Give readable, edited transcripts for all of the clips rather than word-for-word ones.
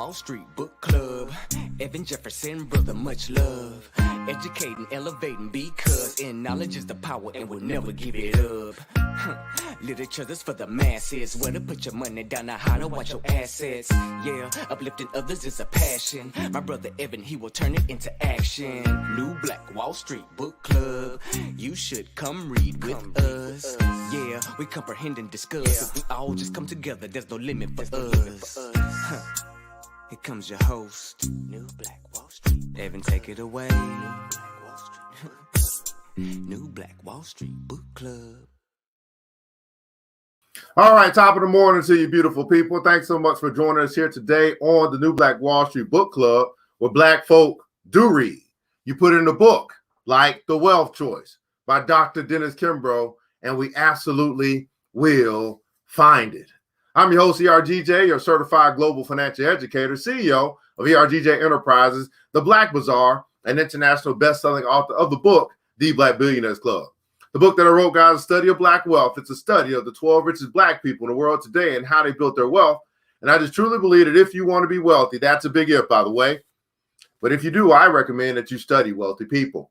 Wall Street Book Club. Evan Jefferson, brother, much love. Educating, elevating, because in knowledge is the power and we'll never give it up. Literature that's for the masses. Where to put your money down, now how to watch your assets. Yeah, uplifting others is a passion. My brother Evan, he will turn it into action. New Black Wall Street Book Club. You should come read with us. Yeah, we comprehend and discuss. If we all just come together, there's no limit for us. Here comes your host, New Black Wall Street. Evan, take it away. New Black Wall Street. New Black Wall Street Book Club. All right, top of the morning to you beautiful people. Thanks so much for joining us here today on the New Black Wall Street Book Club, where Black folk do read. You put in a book like The Wealth Choice by Dr. Dennis Kimbro, and we absolutely will find it. I'm your host, ERGJ, your certified global financial educator, CEO of ERGJ Enterprises, The Black Bazaar, and international best-selling author of the book, The Black Billionaires Club. The book that I wrote, guys, is a study of Black wealth. It's a study of the 12 richest Black people in the world today and how they built their wealth. And I just truly believe that if you want to be wealthy, that's a big if, by the way. But if you do, I recommend that you study wealthy people.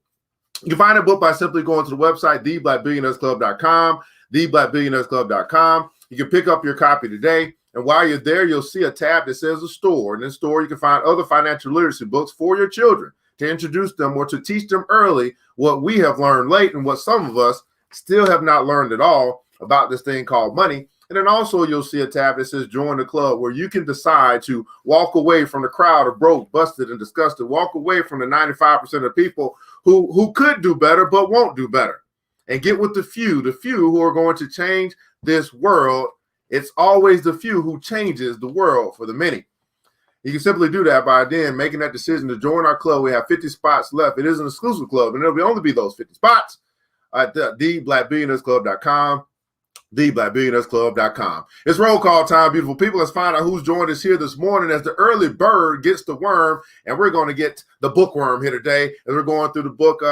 You can find a book by simply going to the website, theblackbillionairesclub.com, theblackbillionairesclub.com. You can pick up your copy today. And while you're there, you'll see a tab that says a store. In this store, you can find other financial literacy books for your children to introduce them or to teach them early what we have learned late and what some of us still have not learned at all about this thing called money. And then also you'll see a tab that says join the club, where you can decide to walk away from the crowd of broke, busted, and disgusted, walk away from the 95% of people who could do better but won't do better, and get with the few who are going to change this world. It's always the few who changes the world for the many. You can simply do that by then making that decision to join our club. We have 50 spots left. It is an exclusive club, and it'll only be those 50 spots at theblackbillionairesclub.com, theblackbillionairesclub.com. It's roll call time, beautiful people. Let's find out who's joined us here this morning as the early bird gets the worm, and we're going to get the bookworm here today as we're going through the book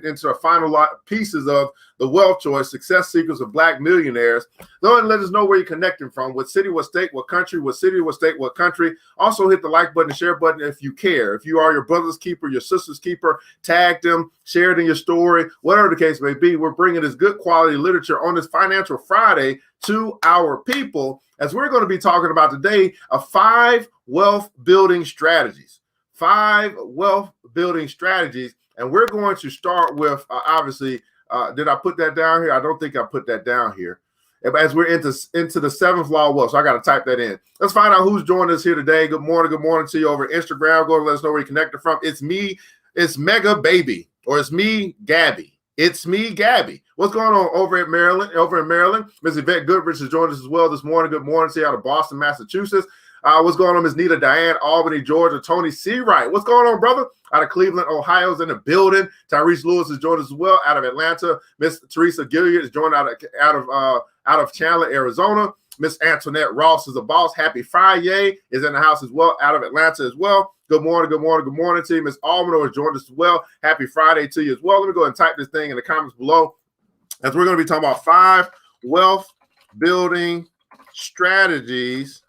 into our final pieces of The Wealth Choice, Success Secrets of Black Millionaires. Go ahead and let us know where you're connecting from, what city, what state, what country, what city, what state, what country. Also hit the like button and share button if you care. If you are your brother's keeper, your sister's keeper, tag them, share it in your story, whatever the case may be. We're bringing this good quality literature on this Financial Friday to our people, as we're going to be talking about today 5 wealth building strategies. 5 wealth building strategies. And we're going to start with, obviously, did I put that down here? I don't think I put that down here. As we're into the 7th law of wealth, so I got to type that in. Let's find out who's joined us here today. Good morning to you over Instagram. Go and let us know where you're connected from. It's me, it's Mega Baby, or it's me, Gabby. It's me, Gabby. What's going on over in Maryland? Ms. Yvette Goodrich has joined us as well this morning. Good morning to you out of Boston, Massachusetts. What's going on, Ms. Nita Diane, Albany, Georgia. Tony Seawright. What's going on, brother? Out of Cleveland, Ohio's in the building. Tyrese Lewis has joined us as well out of Atlanta. Miss Teresa Gilliard is joined out of Chandler, Arizona. Miss Antoinette Ross is a boss. Happy Friday is in the house as well, out of Atlanta as well. Good morning to you. Miss Almano has joined us as well. Happy Friday to you as well. Let me go ahead and type this thing in the comments below, as we're going to be talking about 5 wealth building strategies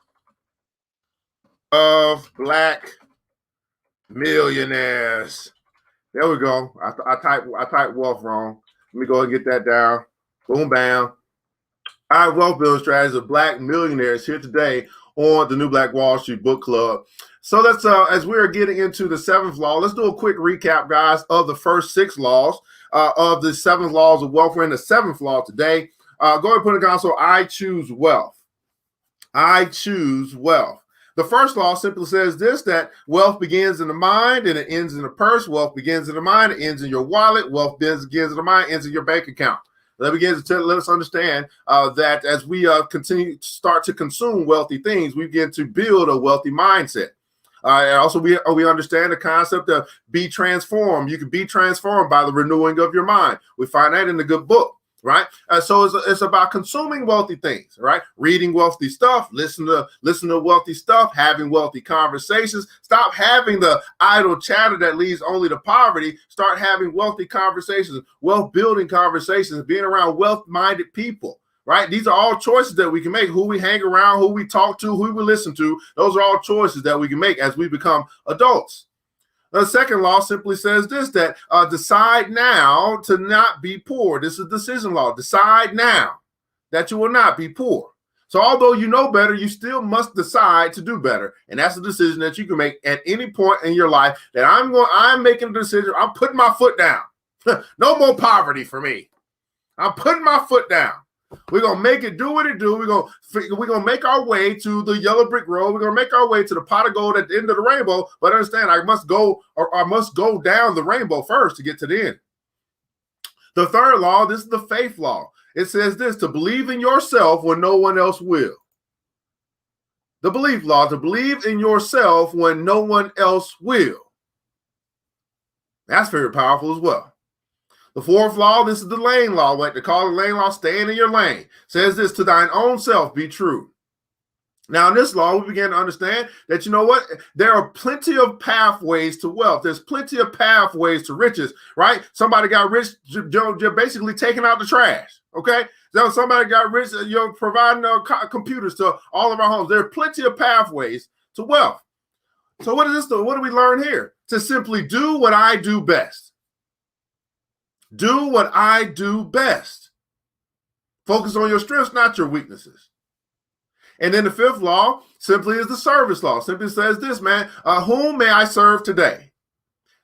of Black millionaires. There we go. I typed wealth wrong. Let me go and get that down. Boom, bam. Our wealth building strategies of Black millionaires here today on the New Black Wall Street Book Club. So let's, as we're getting into the 7th law, let's do a quick recap, guys, of the first 6 laws of the 7 laws of wealth. We're in the 7th law today. Go ahead and put it down. So I choose wealth. I choose wealth. The first law simply says this, that wealth begins in the mind and it ends in the purse. Wealth begins in the mind, it ends in your wallet. Wealth begins in the mind, ends in your bank account. That begins to let us understand that as we continue to start to consume wealthy things, we begin to build a wealthy mindset. And also, we understand the concept of be transformed. You can be transformed by the renewing of your mind. We find that in the good book. Right. So it's about consuming wealthy things, right? Reading wealthy stuff, listen to wealthy stuff, having wealthy conversations. Stop having the idle chatter that leads only to poverty. Start having wealthy conversations, wealth building conversations, being around wealth minded people. right? These are all choices that we can make. Who we hang around, who we talk to, who we listen to. Those are all choices that we can make as we become adults. The second law simply says this, that decide now to not be poor. This is a decision law. Decide now that you will not be poor. So although you know better, you still must decide to do better. And that's a decision that you can make at any point in your life, that I'm making a decision. I'm putting my foot down. No more poverty for me. I'm putting my foot down. We're going to make it do what it do. We're going to make our way to the yellow brick road. We're going to make our way to the pot of gold at the end of the rainbow. But understand, I must go down the rainbow first to get to the end. The third law, this is the faith law. It says this, to believe in yourself when no one else will. The belief law, to believe in yourself when no one else will. That's very powerful as well. The fourth law, this is the lane law. What they call the lane law, staying in your lane. Says this, to thine own self be true. Now, in this law, we begin to understand that, you know what? There are plenty of pathways to wealth. There's plenty of pathways to riches, right? Somebody got rich, you're basically taking out the trash, okay? So somebody got rich, you're providing computers to all of our homes. There are plenty of pathways to wealth. So what is this? What do we learn here? To simply do what I do best. Do what I do best. Focus on your strengths, not your weaknesses. And then the fifth law simply is the service law. Simply says this, man, whom may I serve today?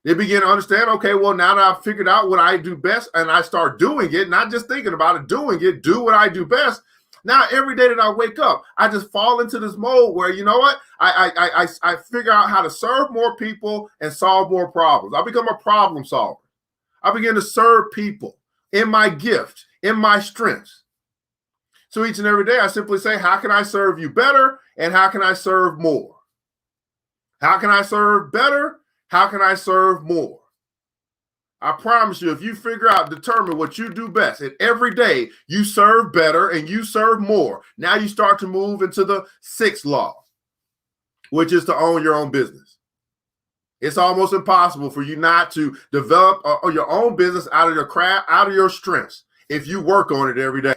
They begin to understand, okay, well, now that I've figured out what I do best and I start doing it, not just thinking about it, doing it, do what I do best. Now, every day that I wake up, I just fall into this mode where, you know what? I figure out how to serve more people and solve more problems. I become a problem solver. I begin to serve people in my gift, in my strengths. So each and every day, I simply say, how can I serve you better? And how can I serve more? How can I serve better? How can I serve more? I promise you, if you determine what you do best, and every day you serve better and you serve more, now you start to move into the sixth law, which is to own your own business. It's almost impossible for you not to develop your own business out of your craft, out of your strengths, if you work on it every day.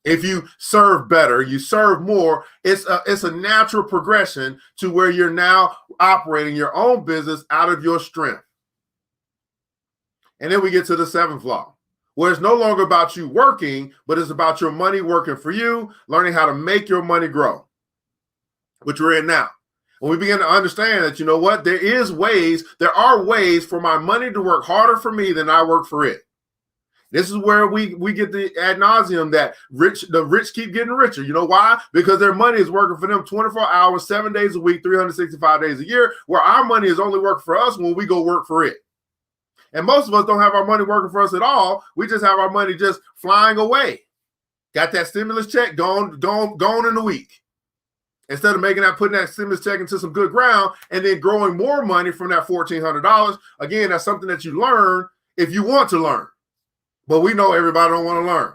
If you serve better, you serve more, it's a natural progression to where you're now operating your own business out of your strength. And then we get to the seventh law, where it's no longer about you working, but it's about your money working for you, learning how to make your money grow, which we're in now. When we begin to understand that, you know what, there are ways for my money to work harder for me than I work for it. This is where we get the ad nauseum that the rich keep getting richer. You know why? Because their money is working for them 24 hours, 7 days a week, 365 days a year, where our money is only working for us when we go work for it. And most of us don't have our money working for us at all. We just have our money just flying away. Got that stimulus check gone in a week. Instead of putting that stimulus check into some good ground and then growing more money from that $1,400. Again, that's something that you learn if you want to learn. But we know everybody don't want to learn.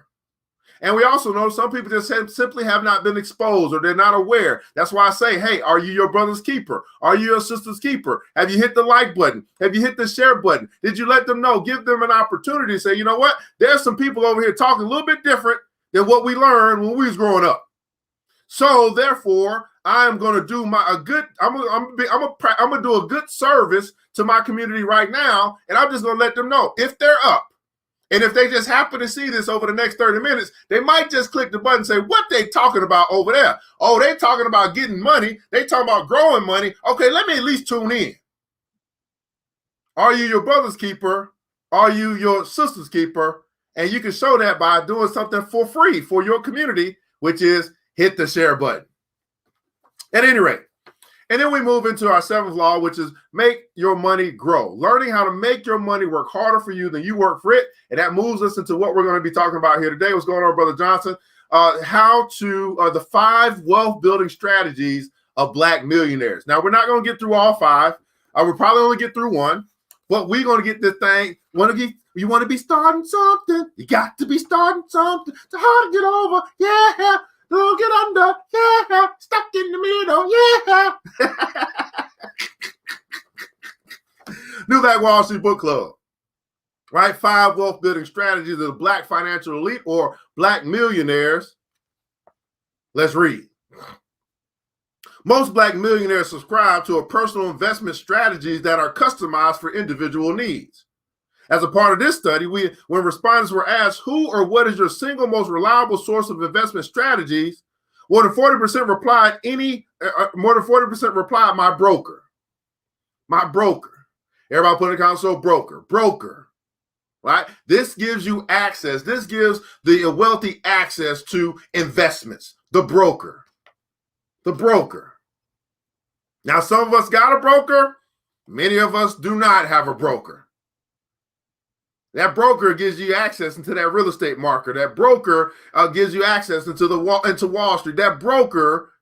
And we also know some people just simply have not been exposed or they're not aware. That's why I say, hey, are you your brother's keeper? Are you your sister's keeper? Have you hit the like button? Have you hit the share button? Did you let them know? Give them an opportunity to say, you know what? There's some people over here talking a little bit different than what we learned when we was growing up. So therefore, I'm going to do I'm going to do a good service to my community right now. And I'm just going to let them know if they're up. And if they just happen to see this over the next 30 minutes, they might just click the button and say, what they talking about over there? Oh, they talking about getting money. They talking about growing money. Okay, let me at least tune in. Are you your brother's keeper? Are you your sister's keeper? And you can show that by doing something for free for your community, which is hit the share button. At any rate. And then we move into our seventh law, which is make your money grow. Learning how to make your money work harder for you than you work for it. And that moves us into what we're going to be talking about here today. What's going on, Brother Johnson? The 5 wealth building strategies of Black millionaires. Now, we're not going to get through all 5. We'll probably only get through 1. But we're going to get this thing. You want to be starting something. You got to be starting something. It's hard to get over. Yeah. Don't get under, yeah, stuck in the middle, yeah. New Black Wall Street Book Club. right? 5 wealth building strategies of the Black financial elite or Black millionaires. Let's read. Most Black millionaires subscribe to a personal investment strategies that are customized for individual needs. As a part of this study, when respondents were asked who or what is your single most reliable source of investment strategies, more than 40% replied my broker. My broker. Everybody put in the console broker. Right? This gives you access. This gives the wealthy access to investments. The broker. Now, some of us got a broker. Many of us do not have a broker. That broker gives you access into that real estate market. That broker gives you access into Wall Street. That broker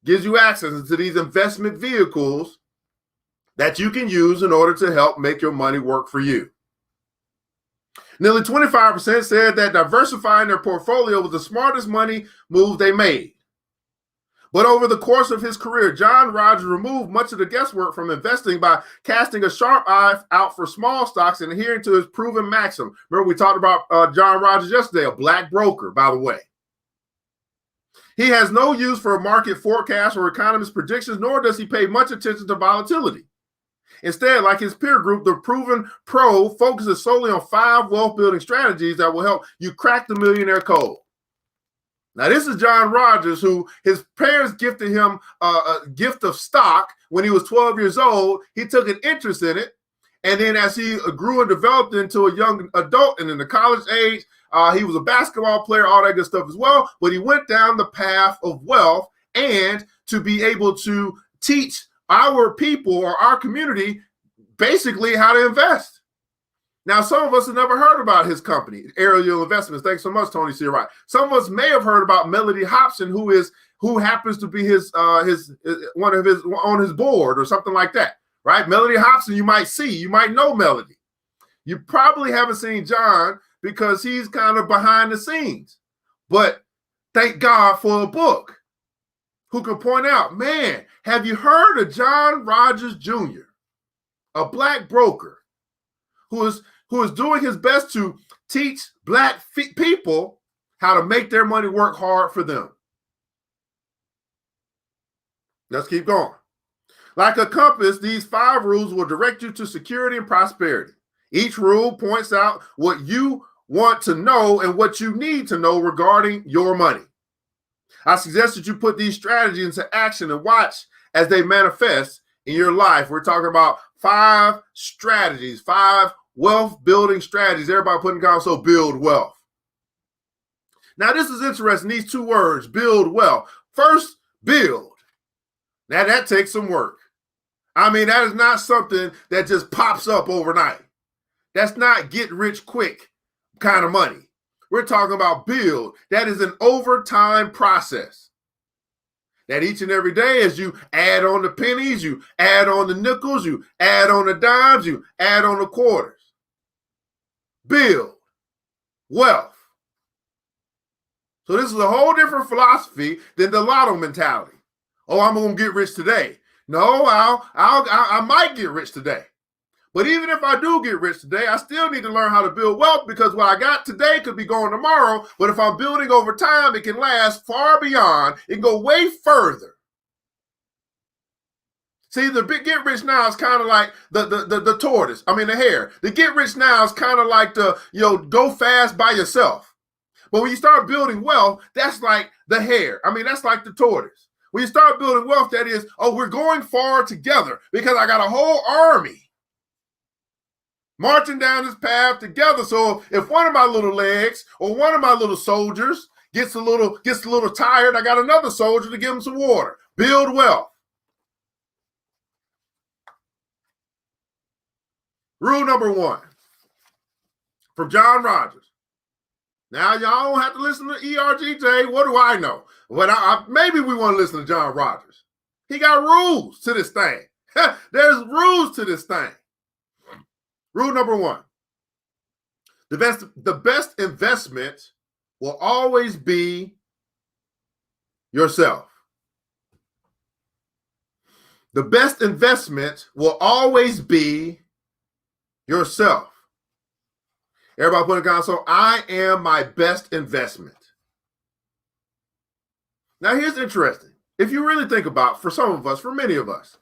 gives you access into these investment vehicles that you can use in order to help make your money work for you. Nearly 25% said that diversifying their portfolio was the smartest money move they made. But over the course of his career, John Rogers removed much of the guesswork from investing by casting a sharp eye out for small stocks and adhering to his proven maxim. Remember, we talked about John Rogers yesterday, a black broker, by the way. He has no use for market forecasts or economist predictions, nor does he pay much attention to volatility. Instead, like his peer group, the proven pro focuses solely on 5 wealth-building strategies that will help you crack the millionaire code. Now, this is John Rogers, who his parents gifted him a gift of stock when he was 12 years old. He took an interest in it. And then as he grew and developed into a young adult and in the college age, he was a basketball player, all that good stuff as well. But he went down the path of wealth and to be able to teach our people or our community basically how to invest. Now, some of us have never heard about his company, Aerial Investments. Thanks so much, Tony C. Wright. Some of us may have heard about Melody Hobson, who happens to be on his board or something like that, right? Melody Hobson, you might know Melody. You probably haven't seen John because he's kind of behind the scenes. But thank God for a book who can point out, man, have you heard of John Rogers Jr., a black broker who is doing his best to teach black people how to make their money work hard for them. Let's keep going. Like a compass, these 5 rules will direct you to security and prosperity. Each rule points out what you want to know and what you need to know regarding your money. I suggest that you put these strategies into action and watch as they manifest in your life. We're talking about 5 strategies, 5 wealth building strategies. Everybody put in console, build wealth. Now, this is interesting. These 2 words, build wealth. First, build. Now, that takes some work. I mean, that is not something that just pops up overnight. That's not get rich quick kind of money. We're talking about build. That is an overtime process. That each and every day, as you add on the pennies, you add on the nickels, you add on the dimes, you add on the quarters. Build wealth. So this is a whole different philosophy than the lotto mentality. Oh, I'm going to get rich today. No, I might get rich today. But even if I do get rich today, I still need to learn how to build wealth because what I got today could be going tomorrow. But if I'm building over time, it can last far beyond. It can go way further. See, the big get rich now is kind of like the tortoise. I mean, the hare. The get rich now is kind of like the, go fast by yourself. But when you start building wealth, that's like the hare. I mean, that's like the tortoise. When you start building wealth, that is, we're going far together because I got a whole army marching down this path together. So if one of my little legs or one of my little soldiers gets a little tired, I got another soldier to give him some water. Build wealth. Rule number 1 from John Rogers. Now, y'all don't have to listen to ERGJ. What do I know? But maybe we want to listen to John Rogers. He got rules to this thing. There's rules to this thing. Rule number 1. The best investment will always be yourself. The best investment will always be yourself. Everybody put in the console, I am my best investment. Now, here's interesting. If you really think about, for some of us, for many of us,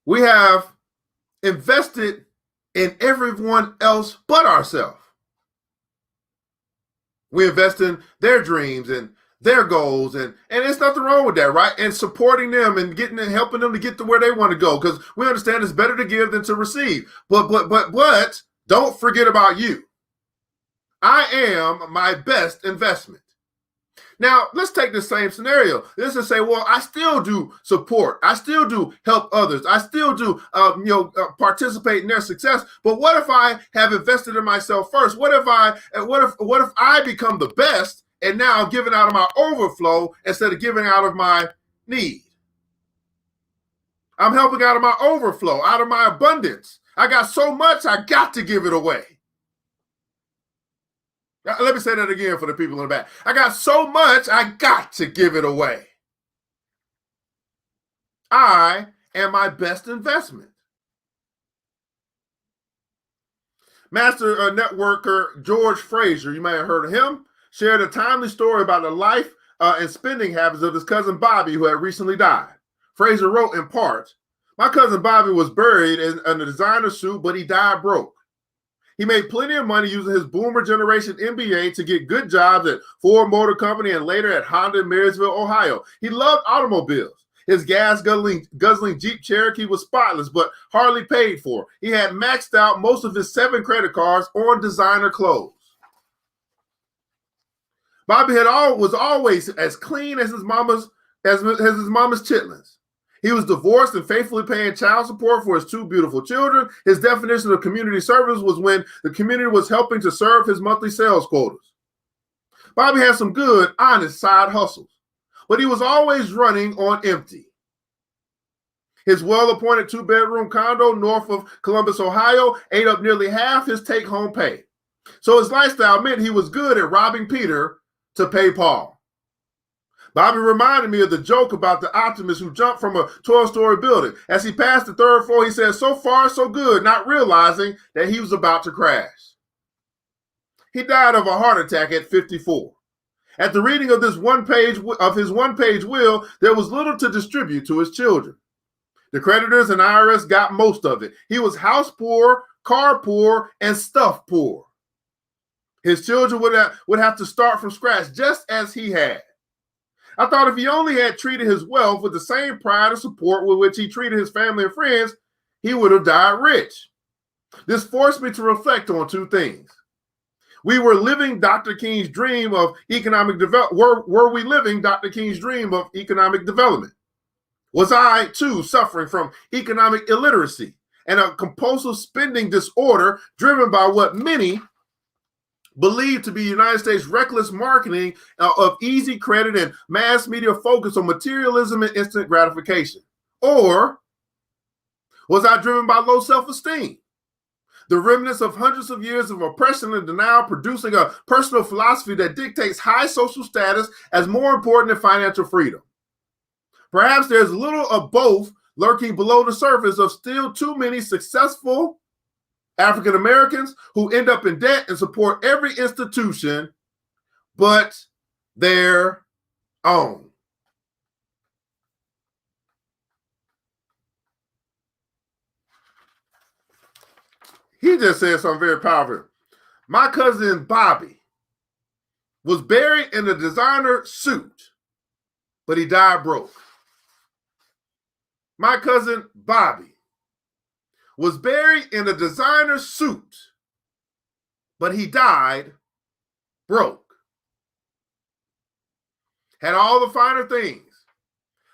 we have invested in everyone else but ourselves. We invest in their dreams and their goals, and there's nothing wrong with that, right? And supporting them and helping them to get to where they want to go, because we understand it's better to give than to receive. But don't forget about you. I am my best investment. Now, let's take the same scenario. Let's just say, well, I still do support. I still do help others. I still do, participate in their success. But what if I have invested in myself first? What if I become the best, and now I'm giving out of my overflow instead of giving out of my need? I'm helping out of my overflow, out of my abundance. I got so much, I got to give it away. Let me say that again for the people in the back. I got so much, I got to give it away. I am my best investment. Master networker George Fraser, you may have heard of him, shared a timely story about the life and spending habits of his cousin Bobby, who had recently died. Fraser wrote in part, "My cousin Bobby was buried in a designer suit, but he died broke. He made plenty of money using his boomer generation MBA to get good jobs at Ford Motor Company and later at Honda in Marysville, Ohio. He loved automobiles. His gas-guzzling Jeep Cherokee was spotless, but hardly paid for. He had maxed out most of his 7 credit cards on designer clothes. Bobby was always as clean as his mama's chitlins. He was divorced and faithfully paying child support for his 2 beautiful children. His definition of community service was when the community was helping to serve his monthly sales quotas. Bobby had some good, honest side hustles, but he was always running on empty. His well-appointed 2-bedroom condo north of Columbus, Ohio, ate up nearly half his take-home pay. So his lifestyle meant he was good at robbing Peter to pay Paul. Bobby reminded me of the joke about the optimist who jumped from a 12-story building. As he passed the 3rd floor, he said, so far, so good, not realizing that he was about to crash. He died of a heart attack at 54. At the reading of his one-page will, there was little to distribute to his children. The creditors and IRS got most of it. He was house poor, car poor, and stuff poor. His children would have to start from scratch, just as he had. I thought if he only had treated his wealth with the same pride and support with which he treated his family and friends, he would have died rich. This forced me to reflect on 2 things. We were living Dr. King's dream of economic development. Were we living Dr. King's dream of economic development? Was I, too, suffering from economic illiteracy and a compulsive spending disorder driven by what many believed to be United States reckless marketing of easy credit and mass media focus on materialism and instant gratification? Or was I driven by low self-esteem, the remnants of hundreds of years of oppression and denial, producing a personal philosophy that dictates high social status as more important than financial freedom? Perhaps there's little of both lurking below the surface of still too many successful African Americans who end up in debt and support every institution but their own. He just said something very powerful. My cousin Bobby was buried in a designer suit, but he died broke. My cousin Bobby was buried in a designer suit, but he died broke. Had all the finer things.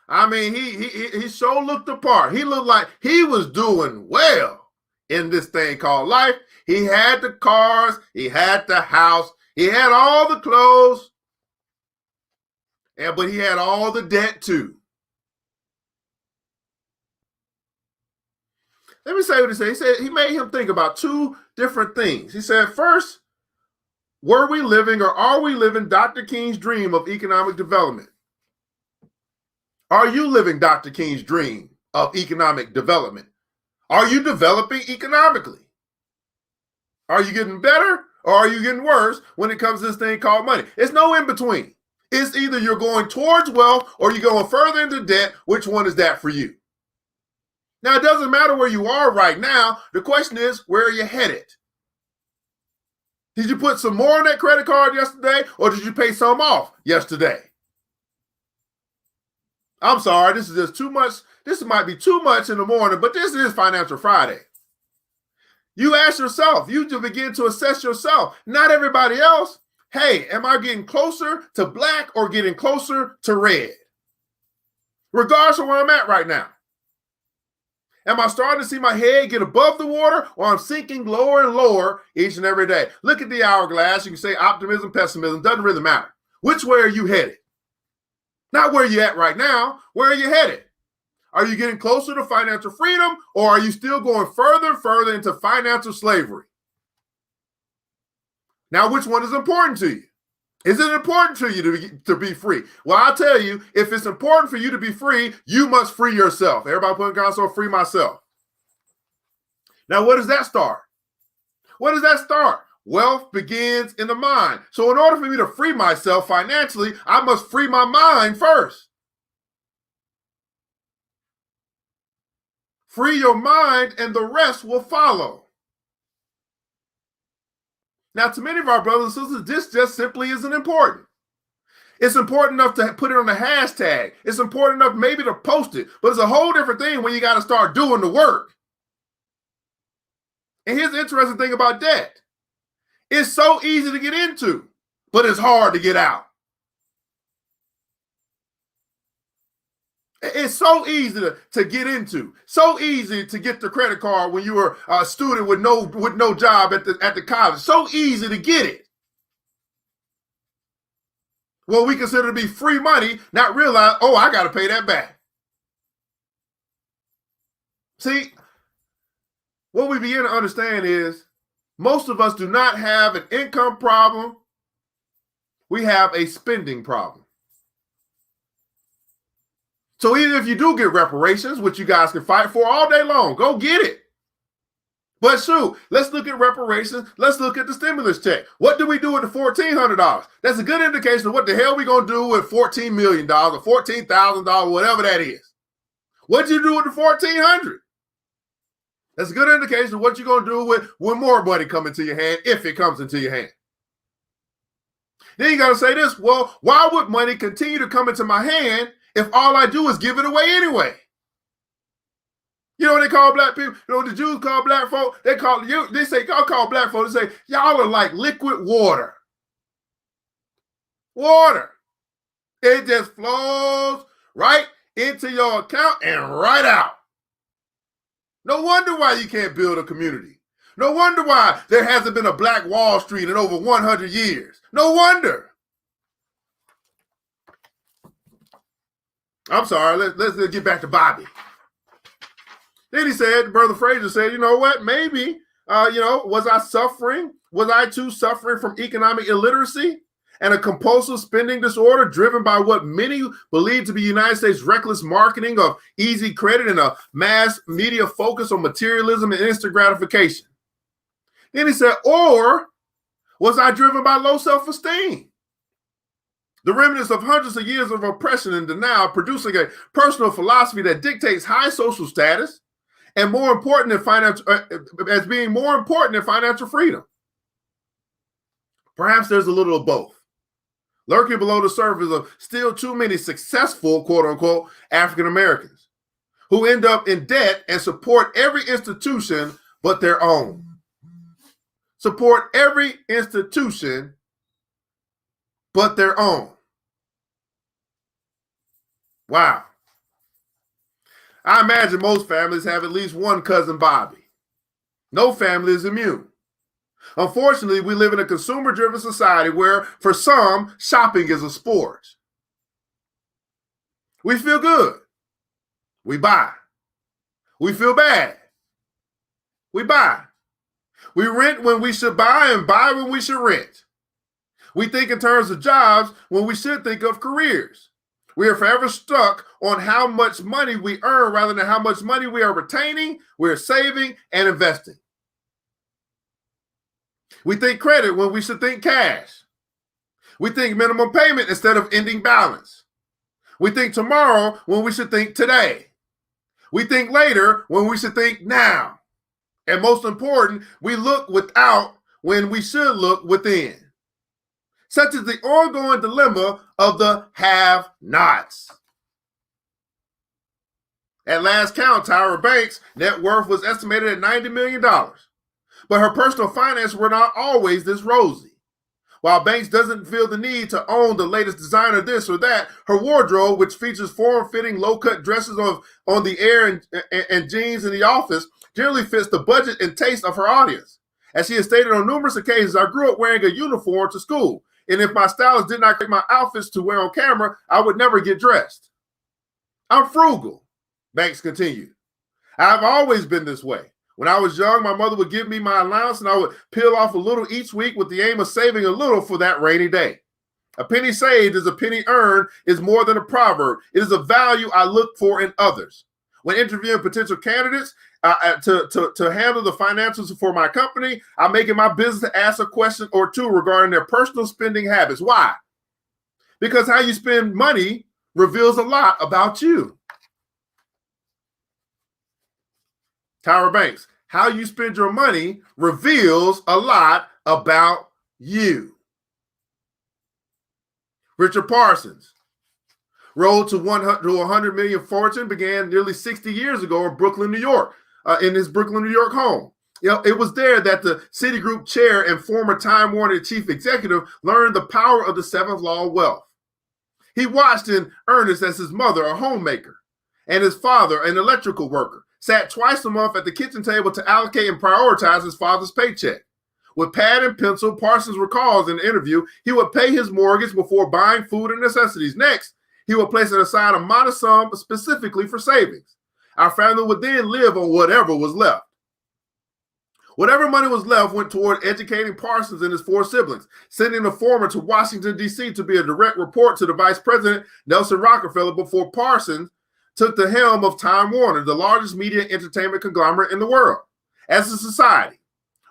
I mean, he sure looked the part. He looked like he was doing well in this thing called life. He had the cars, he had the house, he had all the clothes, but he had all the debt too. Let me say what he said. He said he made him think about 2 different things. He said, first, were we living or are we living Dr. King's dream of economic development? Are you living Dr. King's dream of economic development? Are you developing economically? Are you getting better or are you getting worse when it comes to this thing called money? It's no in between. It's either you're going towards wealth or you're going further into debt. Which one is that for you? Now, it doesn't matter where you are right now. The question is, where are you headed? Did you put some more on that credit card yesterday or did you pay some off yesterday? I'm sorry, this is just too much. This might be too much in the morning, but this is Financial Friday. You ask yourself, you to begin to assess yourself, not everybody else. Hey, am I getting closer to black or getting closer to red? Regardless of where I'm at right now. Am I starting to see my head get above the water or I'm sinking lower and lower each and every day? Look at the hourglass. You can say optimism, pessimism, doesn't really matter. Which way are you headed? Not where you're at right now. Where are you headed? Are you getting closer to financial freedom or are you still going further and further into financial slavery? Now, which one is important to you? Is it important to you to be free? Well, I'll tell you, if it's important for you to be free, you must free yourself. Everybody put in console, free myself. Now, where does that start? Where does that start? Wealth begins in the mind. So in order for me to free myself financially, I must free my mind first. Free your mind and the rest will follow. Now, to many of our brothers and sisters, this just simply isn't important. It's important enough to put it on the hashtag. It's important enough maybe to post it, but it's a whole different thing when you got to start doing the work. And here's the interesting thing about debt. It's so easy to get into, but it's hard to get out. It's so easy to get into, so easy to get the credit card when you were a student with no job at the college. So easy to get it. Well, we consider to be free money, not realize, oh, I got to pay that back. See, what we begin to understand is most of us do not have an income problem. We have a spending problem. So even if you do get reparations, which you guys can fight for all day long, go get it. But shoot, let's look at reparations. Let's look at the stimulus check. What do we do with the $1,400? That's a good indication of what the hell we're going to do with $14 million or $14,000, whatever that is. What did you do with the $1,400? That's a good indication of what you're going to do with when more money comes into your hand, if it comes into your hand. Then you got to say this, well, why would money continue to come into my hand if all I do is give it away anyway? You know what they call black people? You know what the Jews call black folk? They say, y'all call black folk, they say, y'all are like liquid water. Water. It just flows right into your account and right out. No wonder why you can't build a community. No wonder why there hasn't been a Black Wall Street in over 100 years. No wonder. I'm sorry, let's get back to Bobby. Then he said, Brother Frazier said, you know what, maybe, was I suffering? Was I too suffering from economic illiteracy and a compulsive spending disorder driven by what many believe to be United States reckless marketing of easy credit and a mass media focus on materialism and instant gratification? Then he said, or was I driven by low self-esteem? The remnants of hundreds of years of oppression and denial producing a personal philosophy that dictates high social status and more important than financial, as being more important than financial freedom. Perhaps there's a little of both. Lurking below the surface of still too many successful, quote unquote, African Americans who end up in debt and support every institution but their own. Support every institution but their own. Wow. I imagine most families have at least one cousin Bobby. No family is immune. Unfortunately, we live in a consumer-driven society where, for some, shopping is a sport. We feel good. We buy. We feel bad. We buy. We rent when we should buy and buy when we should rent. We think in terms of jobs when we should think of careers. We are forever stuck on how much money we earn rather than how much money we are retaining, we're saving, and investing. We think credit when we should think cash. We think minimum payment instead of ending balance. We think tomorrow when we should think today. We think later when we should think now. And most important, we look without when we should look within. Such is the ongoing dilemma of the have-nots. At last count, Tyra Banks' net worth was estimated at $90 million. But her personal finances were not always this rosy. While Banks doesn't feel the need to own the latest designer this or that, her wardrobe, which features form-fitting low-cut dresses on the air and jeans in the office, generally fits the budget and taste of her audience. As she has stated on numerous occasions, I grew up wearing a uniform to school, and if my stylist did not create my outfits to wear on camera, I would never get dressed. I'm frugal, Banks continued. I've always been this way. When I was young, my mother would give me my allowance and I would peel off a little each week with the aim of saving a little for that rainy day. A penny saved is a penny earned is more than a proverb. It is a value I look for in others. When interviewing potential candidates to handle the financials for my company, I make it my business to ask a question or two regarding their personal spending habits. Why? Because how you spend money reveals a lot about you. Tyra Banks, how you spend your money reveals a lot about you. Richard Parsons, road to 100 million fortune began nearly 60 years ago in Brooklyn, New York, in his Brooklyn, New York home. It was there that the Citigroup chair and former Time Warner chief executive learned the power of the seventh law of wealth. He watched in earnest as his mother, a homemaker, and his father, an electrical worker, sat twice a month at the kitchen table to allocate and prioritize his father's paycheck. With pad and pencil, Parsons recalls in an interview, he would pay his mortgage before buying food and necessities. Next, he would place aside a modest sum specifically for savings. Our family would then live on whatever was left. Whatever money was left went toward educating Parsons and his four siblings, sending the former to Washington, D.C. to be a direct report to the Vice President, Nelson Rockefeller, before Parsons took the helm of Time Warner, the largest media entertainment conglomerate in the world. As a society,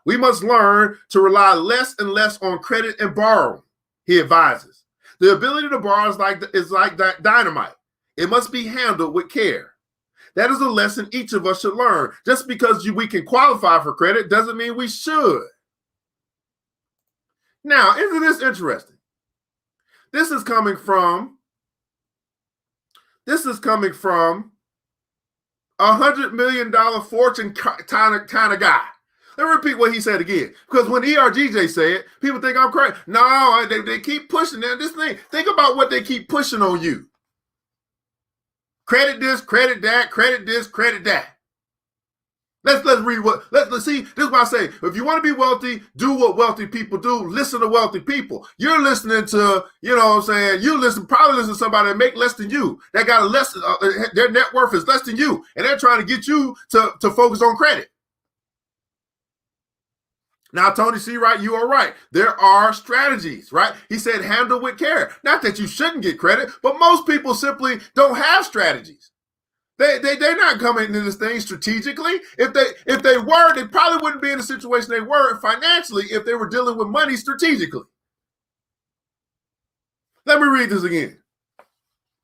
we must learn to rely less and less on credit and borrowing, he advises. The ability to borrow is like dynamite. It must be handled with care. That is a lesson each of us should learn. Just because we can qualify for credit doesn't mean we should. Now, isn't this interesting? This is coming from $100 million fortune kind of guy. Let me repeat what he said again. Because when ERGJ said it, people think I'm crazy. No, they keep pushing that. This thing. Think about what they keep pushing on you. Credit this, credit that, credit this, credit that. Let's read let's see. This is what I say. If you want to be wealthy, do what wealthy people do. Listen to wealthy people. You're listening to, probably listen to somebody that make less than you. That got their net worth is less than you. And they're trying to get you to focus on credit. Now, Tony C. Wright, you are right. There are strategies, right? He said handle with care. Not that you shouldn't get credit, but most people simply don't have strategies. They're not coming into this thing strategically. If they were, they probably wouldn't be in the situation they were financially if they were dealing with money strategically. Let me read this again.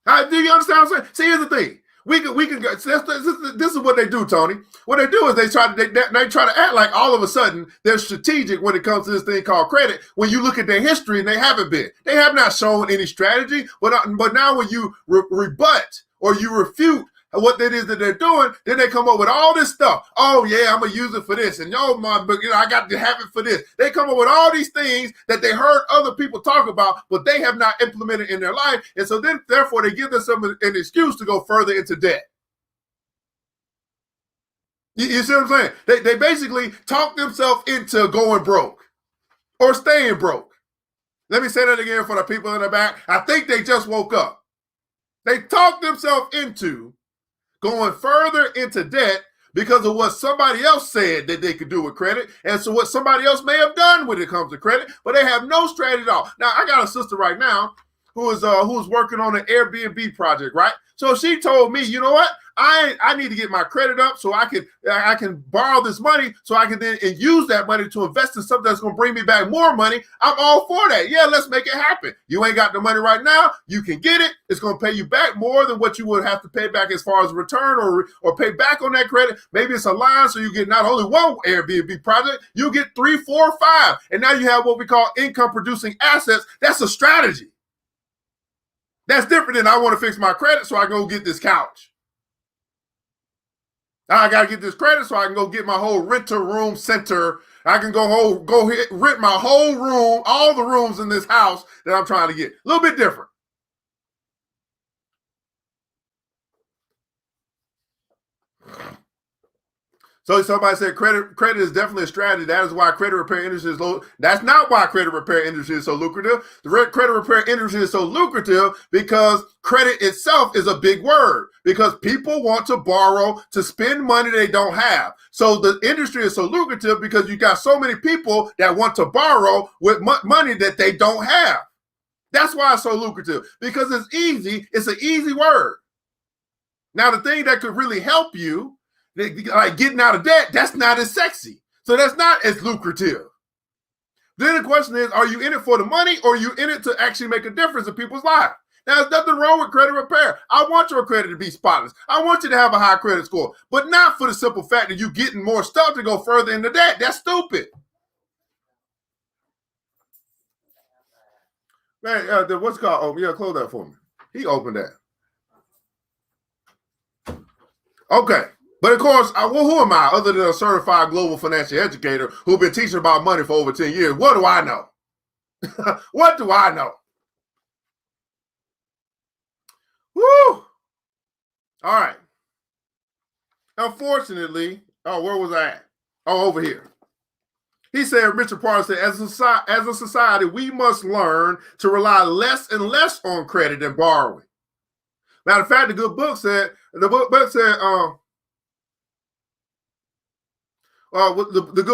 Do you understand what I'm saying? See, here's the thing. We can go. This is what they do, Tony. What they do is they try to act like all of a sudden they're strategic when it comes to this thing called credit. When you look at their history, and they haven't been. They have not shown any strategy. But now when you rebut or you refute what it is that they're doing, then they come up with all this stuff. Oh yeah, I'm gonna use it for this, and I got to have it for this. They come up with all these things that they heard other people talk about, but they have not implemented in their life, and so then therefore they give themselves an excuse to go further into debt. You see what I'm saying? They basically talk themselves into going broke or staying broke. Let me say that again for the people in the back. I think they just woke up. They talk themselves into going further into debt because of what somebody else said that they could do with credit, and so what somebody else may have done when it comes to credit, but they have no strategy at all. Now, I got a sister right now who is working on an Airbnb project, right? So she told me, you know what? I need to get my credit up so I can borrow this money so I can then use that money to invest in something that's going to bring me back more money. I'm all for that. Yeah, let's make it happen. You ain't got the money right now. You can get it. It's going to pay you back more than what you would have to pay back as far as return or pay back on that credit. Maybe it's a line so you get not only one Airbnb project, you get 3, 4, 5. And now you have what we call income producing assets. That's a strategy. That's different than I want to fix my credit so I can go get this couch. I got to get this credit so I can go get my whole renter room center. I can go rent my whole room, all the rooms in this house that I'm trying to get. A little bit different. So somebody said credit is definitely a strategy. That is why credit repair industry is low. That's not why credit repair industry is so lucrative. The credit repair industry is so lucrative because credit itself is a big word, because people want to borrow to spend money they don't have. So the industry is so lucrative because you got so many people that want to borrow with money that they don't have. That's why it's so lucrative, because it's easy. It's an easy word. Now, the thing that could really help you, like getting out of debt, that's not as sexy. So that's not as lucrative. Then the question is, are you in it for the money, or are you in it to actually make a difference in people's lives? Now, there's nothing wrong with credit repair. I want your credit to be spotless. I want you to have a high credit score, but not for the simple fact that you're getting more stuff to go further into debt. That's stupid. Man, what's it called? Oh, yeah, close that for me. He opened that. Okay. But of course, who am I other than a certified global financial educator who's been teaching about money for over 10 years? What do I know? What do I know? Woo! All right. Unfortunately, where was I at? Oh, over here. He said, Richard Parr said, as a society, we must learn to rely less and less on credit and borrowing. Matter of fact, the good book said, the good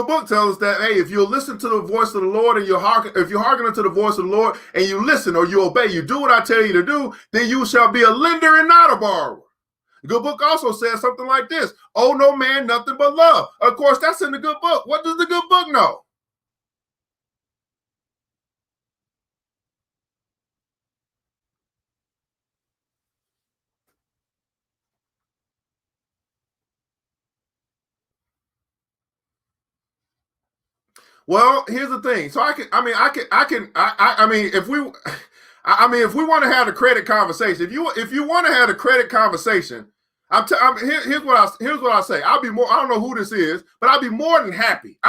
book tells us that, hey, if you listen to the voice of the Lord and if you're hearkening to the voice of the Lord and you listen or you obey, you do what I tell you to do, then you shall be a lender and not a borrower. The good book also says something like this: owe no man nothing but love. Of course, that's in the good book. What does the good book know? Well, here's the thing. So if we want to have a credit conversation, if you want to have a credit conversation, here's what I say. I don't know who this is, but I'll be more than happy.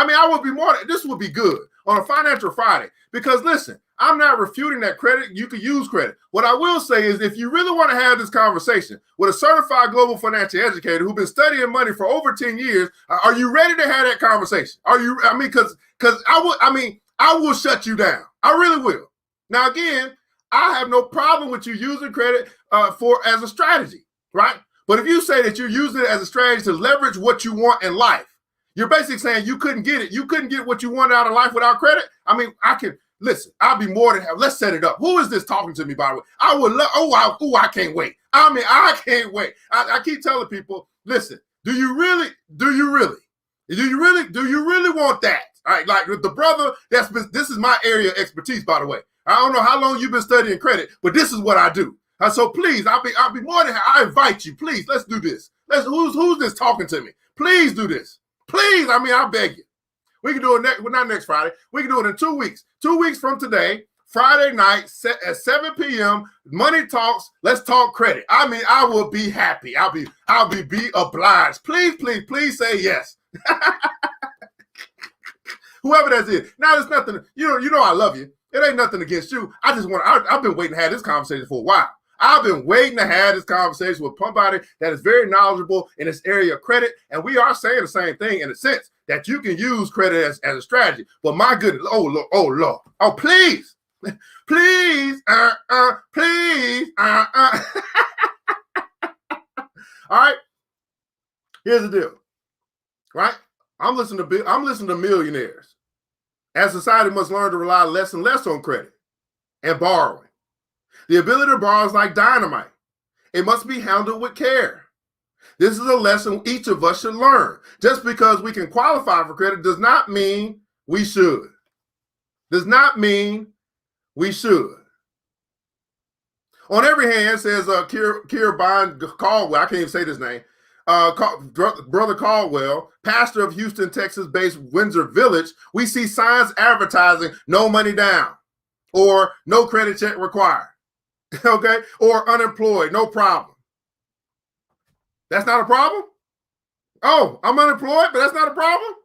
This would be good on a Financial Friday, because listen, I'm not refuting that credit. You can use credit. What I will say is, if you really want to have this conversation with a certified global financial educator who's been studying money for over 10 years, are you ready to have that conversation? Because I will shut you down. I really will. Now, again, I have no problem with you using credit as a strategy, right? But if you say that you're using it as a strategy to leverage what you want in life, you're basically saying you couldn't get it. You couldn't get what you want out of life without credit. Listen, I'll be more than happy. Let's set it up. Who is this talking to me, by the way? I would love, I can't wait. I can't wait. I keep telling people, listen, do you really want that? All right, like with the brother, this is my area of expertise, by the way. I don't know how long you've been studying credit, but this is what I do. So please, I'll be more than happy. I invite you. Please, let's do this. Who's this talking to me? Please do this. Please, I beg you. We can do it not next Friday. We can do it in 2 weeks. 2 weeks from today, Friday night at 7 p.m. Money Talks. Let's talk credit. I will be happy. I'll be obliged. Please say yes. Whoever that is. Now, there's nothing. You know I love you. It ain't nothing against you. I've been waiting to have this conversation for a while. I've been waiting to have this conversation with somebody that is very knowledgeable in this area of credit. And we are saying the same thing in a sense that you can use credit as a strategy. But my goodness, oh Lord, oh please, please. All right, here's the deal. Right, I'm listening to Millionaires. As society must learn to rely less and less on credit and borrowing. The ability to borrow is like dynamite. It must be handled with care. This is a lesson each of us should learn. Just because we can qualify for credit does not mean we should. Does not mean we should. On every hand, says Kimbro Caldwell, I can't even say this name, Brother Caldwell, pastor of Houston, Texas-based Windsor Village, we see signs advertising no money down or no credit check required, okay, or unemployed, no problem. That's not a problem? Oh, I'm unemployed, but that's not a problem?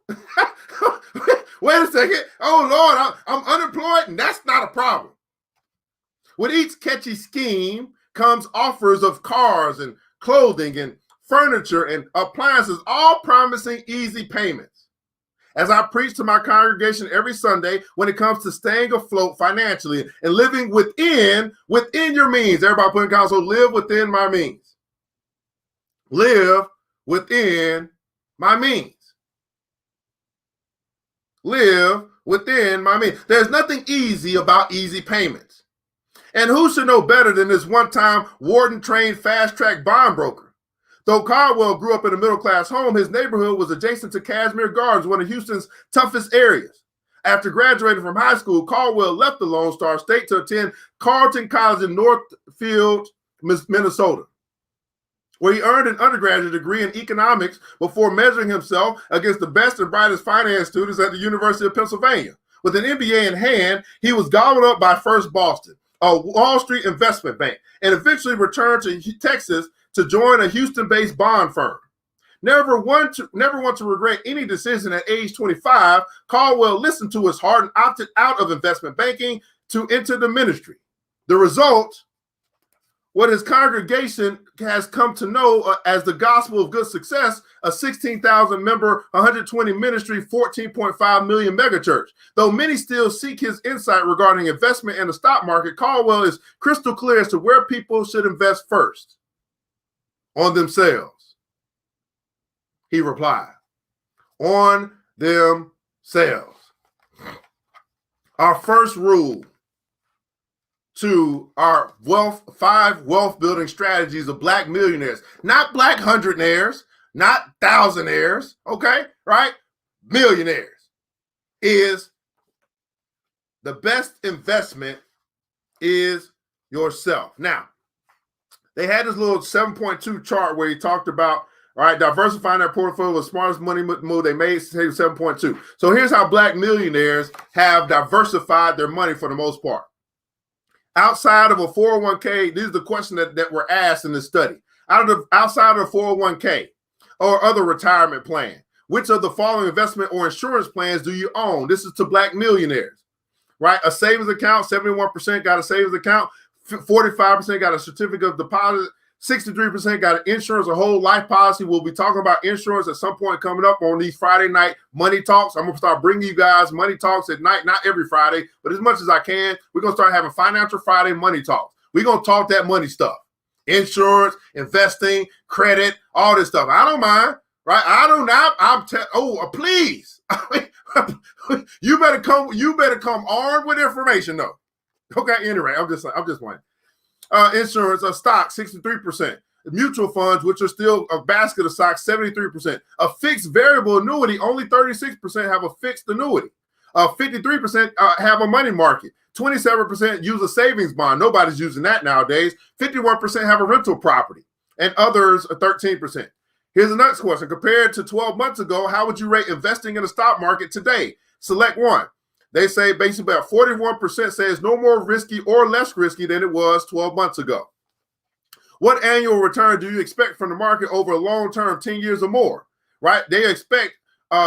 Wait a second. Oh, Lord, I'm unemployed, and that's not a problem. With each catchy scheme comes offers of cars and clothing and furniture and appliances, all promising easy payments. As I preach to my congregation every Sunday, when it comes to staying afloat financially and living within your means, everybody put in council, live within my means. Live within my means. Live within my means. There's nothing easy about easy payments. And who should know better than this one-time warden-trained fast-track bond broker? Though Caldwell grew up in a middle-class home, his neighborhood was adjacent to Cashmere Gardens, one of Houston's toughest areas. After graduating from high school, Caldwell left the Lone Star State to attend Carleton College in Northfield, Minnesota, where he earned an undergraduate degree in economics before measuring himself against the best and brightest finance students at the University of Pennsylvania. With an MBA in hand, he was gobbled up by First Boston, a Wall Street investment bank, and eventually returned to Texas to join a Houston-based bond firm. Never want to regret any decision at age 25, Caldwell listened to his heart and opted out of investment banking to enter the ministry. The result, what his congregation has come to know as the gospel of good success, a 16,000 member, 120 ministry, 14.5 million megachurch. Though many still seek his insight regarding investment in the stock market, Caldwell is crystal clear as to where people should invest first. On themselves. He replied, on themselves. Our first rule to our five wealth building strategies of Black millionaires, not Black hundredaires, not thousandaires, okay, right? Millionaires, is the best investment is yourself. Now, they had this little 7.2 chart where he talked about, all right, diversifying their portfolio was the smartest money move they made, say 7.2. So here's how Black millionaires have diversified their money for the most part. Outside of a 401k, these are the questions that were asked in this study. Outside of a 401k or other retirement plan, which of the following investment or insurance plans do you own? This is to Black millionaires, right? A savings account, 71% got a savings account, 45% got a certificate of deposit, 63% got an insurance, a whole life policy. We'll be talking about insurance at some point coming up on these Friday night money talks. I'm going to start bringing you guys money talks at night, not every Friday, but as much as I can. We're going to start having Financial Friday money talks. We're going to talk that money stuff, insurance, investing, credit, all this stuff. I don't mind, right? I don't know. Please. You better come armed with information though. Okay, anyway, I'm just playing. Insurance, stock, 63%. Mutual funds, which are still a basket of stocks, 73%. A fixed variable annuity, only 36% have a fixed annuity. 53% have a money market. 27% use a savings bond. Nobody's using that nowadays. 51% have a rental property. And others are 13%. Here's the next question. Compared to 12 months ago, how would you rate investing in the stock market today? Select one. They say basically about 41% say it's no more risky or less risky than it was 12 months ago. What annual return do you expect from the market over a long term, 10 years or more, right? They expect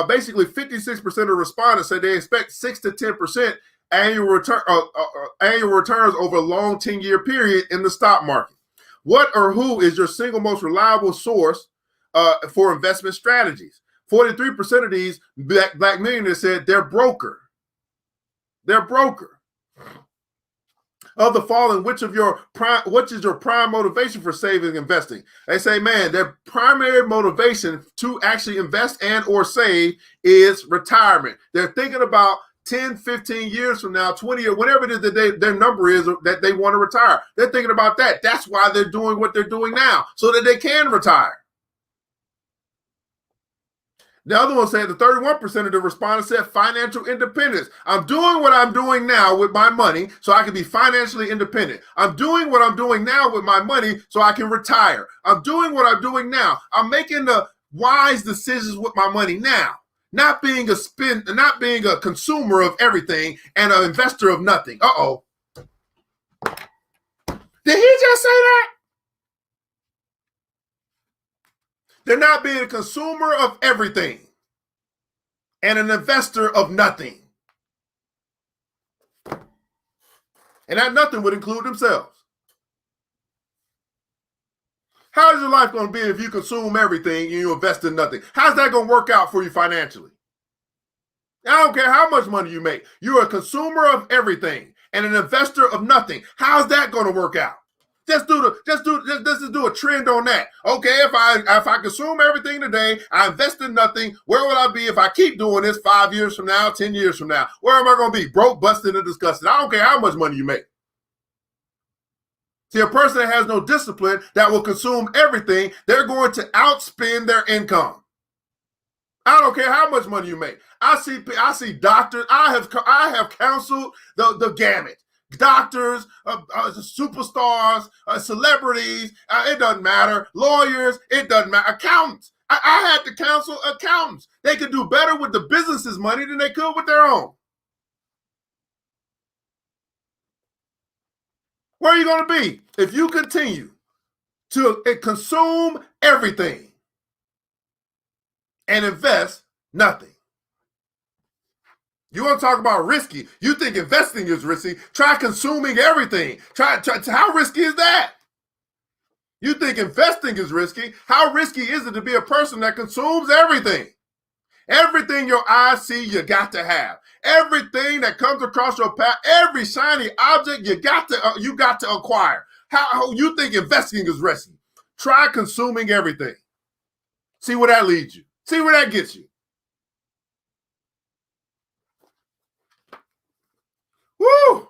basically 56% of respondents say they expect 6 to 10% annual returns over a long 10-year period in the stock market. What or who is your single most reliable source for investment strategies? 43% of these black millionaires said their broker. Their broker. Of the following, what is your prime motivation for saving and investing? They say, man, their primary motivation to actually invest and or save is retirement. They're thinking about 10, 15 years from now, 20 years, whatever it is that their number is that they want to retire. They're thinking about that. That's why they're doing what they're doing now, so that they can retire. The other one said the 31% of the respondents said financial independence. I'm doing what I'm doing now with my money so I can be financially independent. I'm doing what I'm doing now with my money so I can retire. I'm doing what I'm doing now. I'm making the wise decisions with my money now, not being a consumer of everything and an investor of nothing. Uh-oh. Did he just say that? They're not being a consumer of everything and an investor of nothing. And that nothing would include themselves. How is your life going to be if you consume everything and you invest in nothing? How's that going to work out for you financially? I don't care how much money you make. You're a consumer of everything and an investor of nothing. How's that going to work out? Let's just do a trend on that. Okay, if I consume everything today, I invest in nothing, where will I be if I keep doing this 5 years from now, 10 years from now? Where am I going to be? Broke, busted, and disgusted. I don't care how much money you make. See, a person that has no discipline that will consume everything, they're going to outspend their income. I don't care how much money you make. I see doctors. I have counseled the gamut. Doctors, superstars, celebrities, it doesn't matter. Lawyers, it doesn't matter. Accountants. I had to counsel accountants. They could do better with the business's money than they could with their own. Where are you going to be if you continue to consume everything and invest nothing? You want to talk about risky? You think investing is risky? Try consuming everything. Try. How risky is that? You think investing is risky? How risky is it to be a person that consumes everything? Everything your eyes see, you got to have. Everything that comes across your path, every shiny object, you got to acquire. How you think investing is risky? Try consuming everything. See where that leads you. See where that gets you. Woo!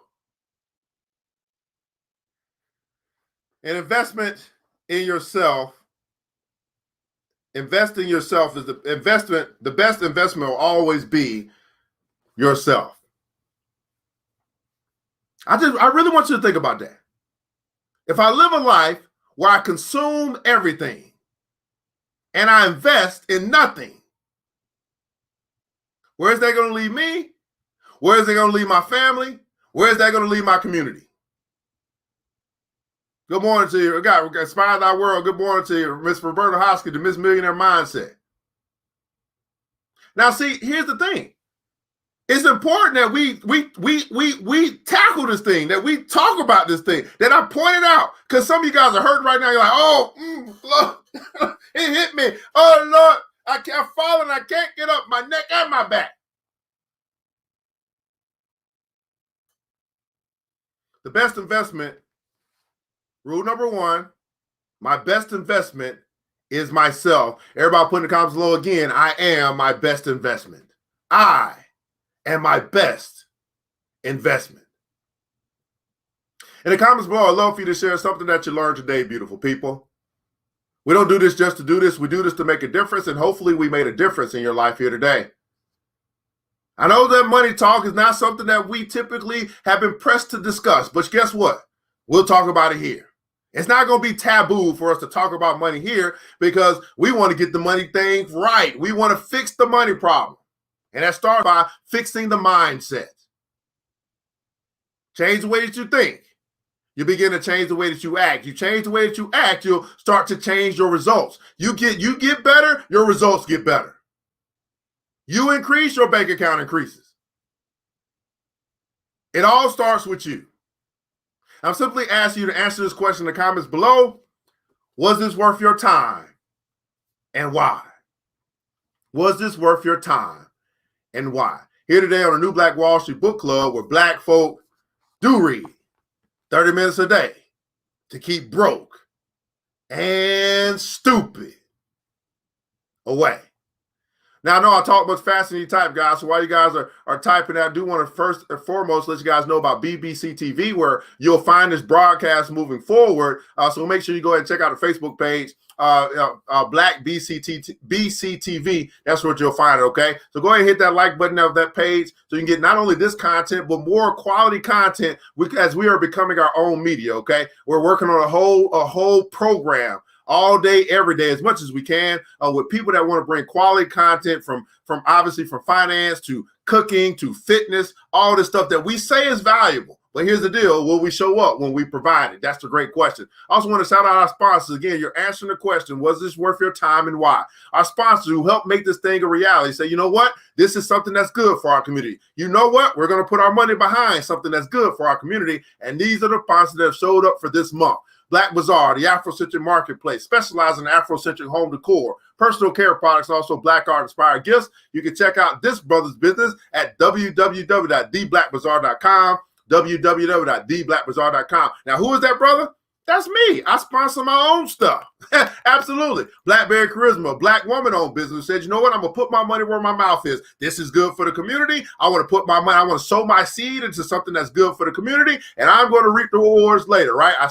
An investment in yourself. Invest in yourself is the investment. The best investment will always be yourself. I really want you to think about that. If I live a life where I consume everything and I invest in nothing, where is that going to leave me? Where is it going to leave my family? Where is that going to leave my community? Good morning to you. God, Inspire Thy World. Good morning to you, Miss Roberta Hoskin, the Miss Millionaire Mindset. Now, see, here's the thing. It's important that we tackle this thing, that we talk about this thing, that I pointed out. Because some of you guys are hurting right now. You're like, oh, Lord, it hit me. Oh, Lord, I'm falling. I can't get up. My neck and my back. The best investment, rule number one, my best investment is myself. Everybody put in the comments below again, I am my best investment. I am my best investment. In the comments below, I'd love for you to share something that you learned today, beautiful people. We don't do this just to do this. We do this to make a difference, and hopefully we made a difference in your life here today. I know that money talk is not something that we typically have been pressed to discuss, but guess what? We'll talk about it here. It's not going to be taboo for us to talk about money here because we want to get the money thing right. We want to fix the money problem. And that starts by fixing the mindset. Change the way that you think. You begin to change the way that you act. You change the way that you act, you'll start to change your results. You get better, your results get better. You increase, your bank account increases. It all starts with you. I'm simply asking you to answer this question in the comments below. Was this worth your time? And why? Was this worth your time? And why? Here today on the New Black Wall Street Book Club, where Black folk do read 30 minutes a day to keep broke and stupid away. Now, I know I talk much faster than you type, guys, so while you guys are typing, I do want to first and foremost let you guys know about BBC TV, where you'll find this broadcast moving forward. So make sure you go ahead and check out the Facebook page, Black BCTV. That's what you'll find, okay? So go ahead and hit that like button of that page so you can get not only this content, but more quality content as we are becoming our own media, okay? We're working on a whole program all day, every day, as much as we can, with people that want to bring quality content from obviously from finance to cooking to fitness, all this stuff that we say is valuable. But here's the deal: will we show up when we provide it? That's the great question. I also want to shout out our sponsors. Again, you're answering the question, was this worth your time and why? Our sponsors who help make this thing a reality say, you know what? This is something that's good for our community. You know what? We're going to put our money behind something that's good for our community. And these are the sponsors that have showed up for this month. Black Bazaar, the Afrocentric marketplace, specializing in Afrocentric home decor, personal care products, also Black art inspired gifts. You can check out this brother's business at www.theblackbazaar.com, www.theblackbazaar.com. Now, who is that brother? That's me. I sponsor my own stuff. Absolutely. Blackberry Charisma, Black woman-owned business, said, you know what? I'm going to put my money where my mouth is. This is good for the community. I want to put my money, I want to sow my seed into something that's good for the community, and I'm going to reap the rewards later, right? I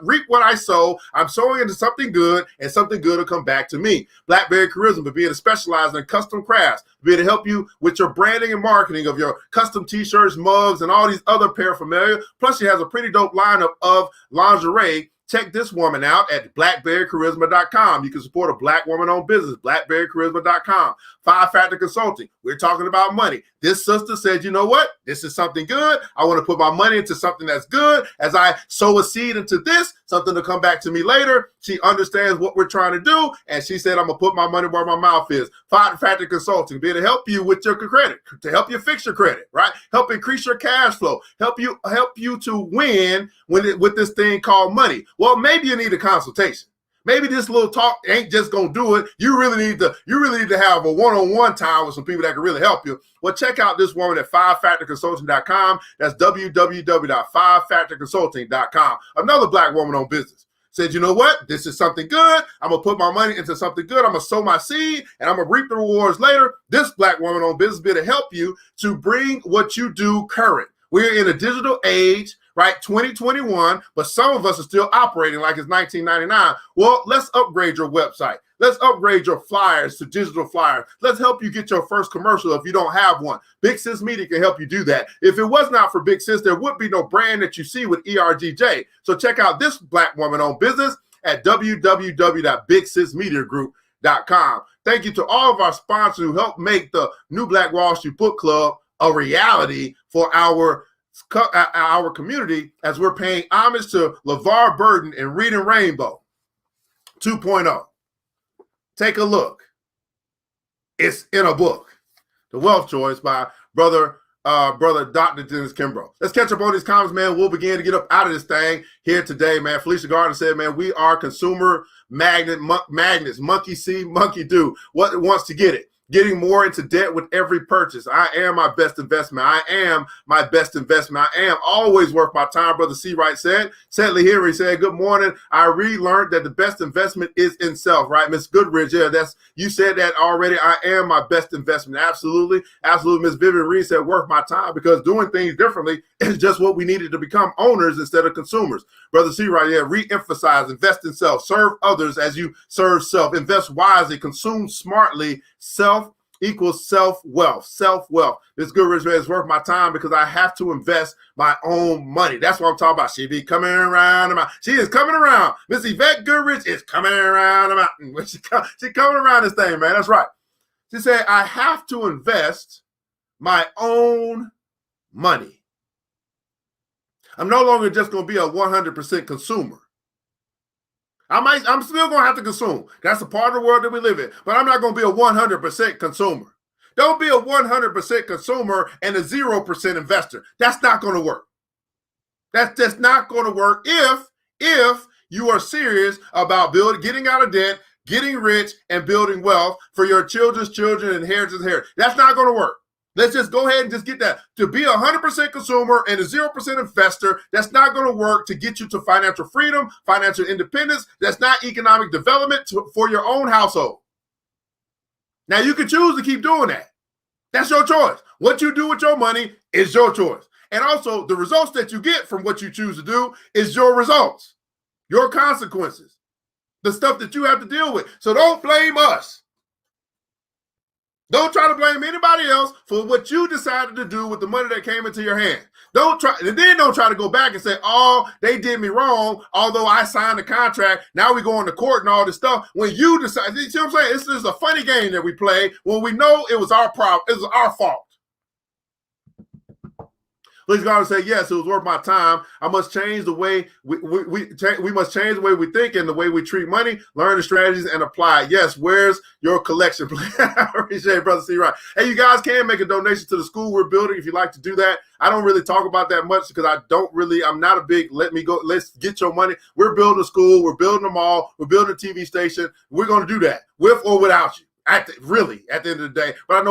reap what I sow. I'm sowing into something good, and something good will come back to me. Blackberry Charisma, being to specialize in custom crafts, being to help you with your branding and marketing of your custom t-shirts, mugs, and all these other paraphernalia. Plus, she has a pretty dope lineup of lingerie. Check this woman out at blackberrycharisma.com. You can support a Black woman-owned business, blackberrycharisma.com. 5 Factor Consulting. We're talking about money. This sister said, you know what? This is something good. I want to put my money into something that's good. As I sow a seed into this, something to come back to me later. She understands what we're trying to do, and she said, I'm going to put my money where my mouth is. 5 Factor Consulting, be to help you with your credit, to help you fix your credit, right? Help increase your cash flow, help you to win with this thing called money. Well, maybe you need a consultation. Maybe this little talk ain't just gonna do it. You really need to have a one-on-one time with some people that can really help you. Well, check out this woman at 5factorconsulting.com. That's www.5factorconsulting.com. Another Black woman-owned business. Said, you know what? This is something good. I'm going to put my money into something good. I'm going to sow my seed, and I'm going to reap the rewards later. This Black woman-owned business be to help you to bring what you do current. We're in a digital age, right? 2021, but some of us are still operating like it's 1999. Well, let's upgrade your website. Let's upgrade your flyers to digital flyers. Let's help you get your first commercial if you don't have one. Big Sis Media can help you do that. If it was not for Big Sis, there would be no brand that you see with ERGJ. So check out this Black woman-owned business at www.bigsismediagroup.com. Thank you to all of our sponsors who helped make the New Black Wall Street Book Club a reality for our community, as we're paying homage to LeVar Burton and Reading Rainbow 2.0. Take a look. It's in a book. The Wealth Choice by brother Dr. Dennis Kimbro. Let's catch up on these comments, man. We'll begin to get up out of this thing here today, man. Felicia Gardner said, man, we are consumer magnets, monkey see, monkey do. What wants to get it? Getting more into debt with every purchase. I am my best investment. I am my best investment. I am always worth my time, Brother C. Wright said. Sedley here, he said, good morning. I relearned that the best investment is in self, right? Miss Goodridge, yeah, you said that already. I am my best investment. Absolutely. Absolutely. Miss Vivian Reed said, worth my time, because doing things differently is just what we needed to become owners instead of consumers. Brother C. Wright, yeah, re-emphasize, invest in self, serve others as you serve self, invest wisely, consume smartly. Self equals self-wealth. Self-wealth. This good rich man is worth my time because I have to invest my own money. That's what I'm talking about. She be coming around. She is coming around. Miss Yvette Goodrich is coming around the mountain. She coming around this thing, man. That's right. She said, I have to invest my own money. I'm no longer just going to be a 100% consumer. I'm still going to have to consume. That's a part of the world that we live in. But I'm not going to be a 100% consumer. Don't be a 100% consumer and a 0% investor. That's not going to work. That's just not going to work if you are serious about getting out of debt, getting rich, and building wealth for your children's children and inheritance. That's not going to work. Let's just go ahead and just get that. To be a 100% consumer and a 0% investor, that's not going to work to get you to financial freedom, financial independence. That's not economic development for your own household. Now, you can choose to keep doing that. That's your choice. What you do with your money is your choice. And also, the results that you get from what you choose to do is your results, your consequences, the stuff that you have to deal with. So don't blame us. Don't try to blame anybody else for what you decided to do with the money that came into your hand. Don't try to go back and say, oh, they did me wrong, although I signed the contract. Now we go into court and all this stuff. When you decide, you see what I'm saying? This is a funny game that we play when we know it was our problem, it was our fault. Please God and say, yes, it was worth my time. I must change the way we must change the way we think and the way we treat money, learn the strategies and apply. Yes, where's your collection plan? I appreciate it, Brother C. Right. Hey, you guys can make a donation to the school we're building if you'd like to do that. I don't really talk about that much because I'm not a big, let's get your money. We're building a school. We're building a mall. We're building a TV station. We're going to do that with or without you, at the end of the day. But I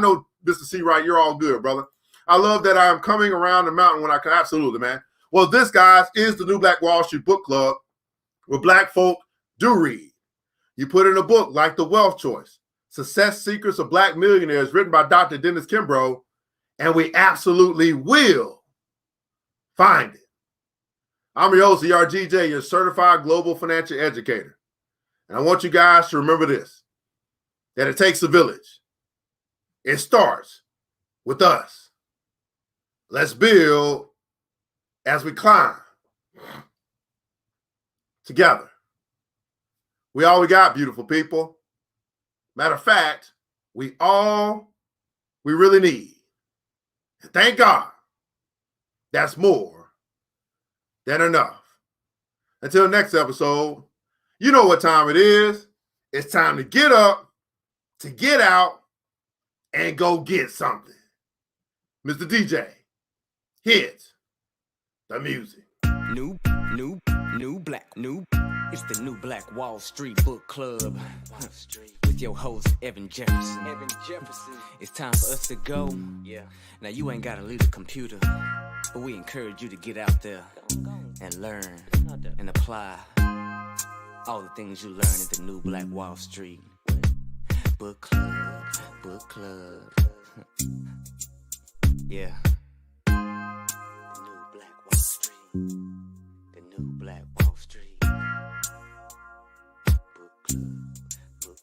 know, Mr. C. Right, you're all good, brother. I love that I'm coming around the mountain when I can. Absolutely, man. Well, this, guys, is the New Black Wall Street Book Club, where Black folk do read. You put in a book like The Wealth Choice, Success Secrets of Black Millionaires, written by Dr. Dennis Kimbro, and we absolutely will find it. I'm your host, ERGJ, your certified global financial educator. And I want you guys to remember this, that it takes a village. It starts with us. Let's build as we climb together. We all we got, beautiful people. Matter of fact, we really need. And thank God, that's more than enough. Until next episode, you know what time it is. It's time to get up, to get out, and go get something. Mr. DJ. Hit the music. New black. It's the New Black Wall Street Book Club. With your host, Evan Jefferson. It's time for us to go. Yeah. Now, you ain't got to leave the computer, but we encourage you to get out there and learn and apply all the things you learn at the New Black Wall Street Book Club. Yeah. The New Black Wall Street Book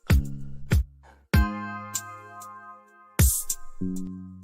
Club.